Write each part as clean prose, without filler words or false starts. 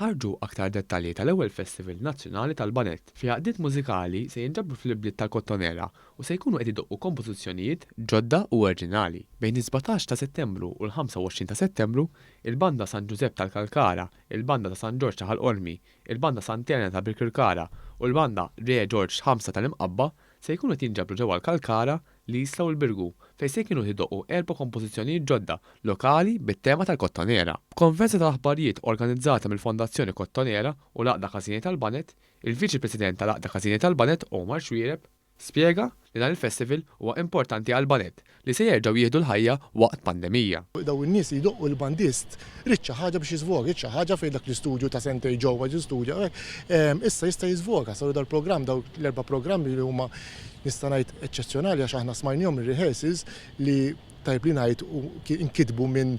ħarġu aktar dettalji tal-ewwel Festival Nazzjonali tal-Banett fi għaqdiet mużikali se jinġabru fl-ibliet tal-Kottonera u se jkunu qed idoqqu kompożizzjonijiet ġodda u oriġinali. Bejn is-17 ta' Settembru u l-25 ta' Settembru, il-Banda San Giuseppe tal-Kalkara, il-Banda ta' San Ġorġ ta' Ħalqormi, il-Banda Sant'Elena ta' Birkirkara u l-Banda Re George 5 tal-Imqabba se jkunu qed jinġabru ġewwa l-Kalkara, l-Isla u l-Birgu fejn se jkienu jdoqqu 4 kompożizzjonijiet ġodda lokali bit-tema tal-Kottonera. Konferenza ta' aħbarijiet organizzata mill-Fondazzjoni Kottonera u l-Aqda Każini tal-Banett, il-Viċi President tal-Aqda Każini tal-Banett Omar Xwiereb spjega li dan il-festival huwa importanti għal Banett li se jerġgħu jieħdu l-ħajja waqt pandemija. Daw in-nies jdoqqu l-bandist riċċa ħaġa biex jiżvoga, riċċa ħaġa fejn dak l-istudju ta' sentej ġewwa ġistudja. Issa jista' jiżvoga saru dal-programm daw l-erba' programmi li huma nista' ngħid eċċezzjonali għax aħna smajnihom ir-rehearsals li tajb li ngħid inkitbu minn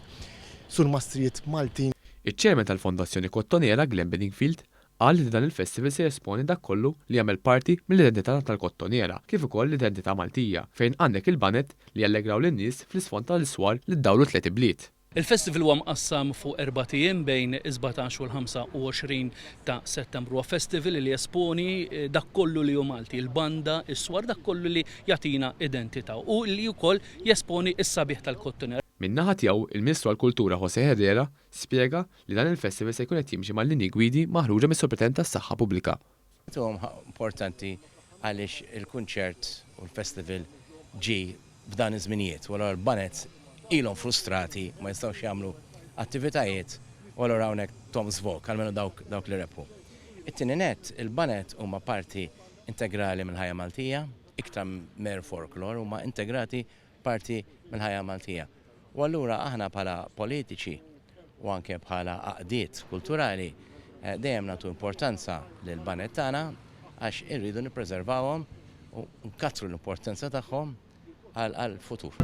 surmastrijiet Maltin. Iċ-ċermen tal-Fondazzjoni Kottonera Glenn Bedingfield qal li dan il-festival se jesponi dak kollu li jagħmel parti mill-identità tal-Kottonera kif ukoll l-identità Maltija fejn għandek il-Banett li allegraw lin-nies fl-isfond tal-iswar li ddawru 3 ibliet. Il-festival huwa mqassam fuq 4 ijiem bejn 17 u l-25 ta' Settembru. Huwa festival li jesponi dak kollu li hu Malti, il-banda, is-swar dak kollu li jagħtina identità u li wkoll jesponi s-sabiħ tal-Kottonera. Min-naħa tiegħu il-Ministru għall-Kultura José Herrera spjega li dan il-festival se jkun qed jimxi mal-linji gwidi maħruġa mis-Suprintendenza tas-Saħħa Pubblika. Huwa importanti għaliex il-kunċert u l-festival ġi f'dan iż-żminijiet u l-Banett ilhom frustrati ma jistgħux jagħmlu attivitajiet u allura hawnhekk tom zvok għalmenu dawk li rebħu. It-tieni nett il-Banett huma parti integrali mill-ħajja Maltija, iktar mer folklor huma integrati parti mill-ħajja Maltija. U allura aħna bħala politiċi u anke bħala għaqdiet kulturali dejjem nagħtu importanza lil Banett tagħna għax irridu nippreservawhom u nkattru l-importanza tagħhom għall-futur.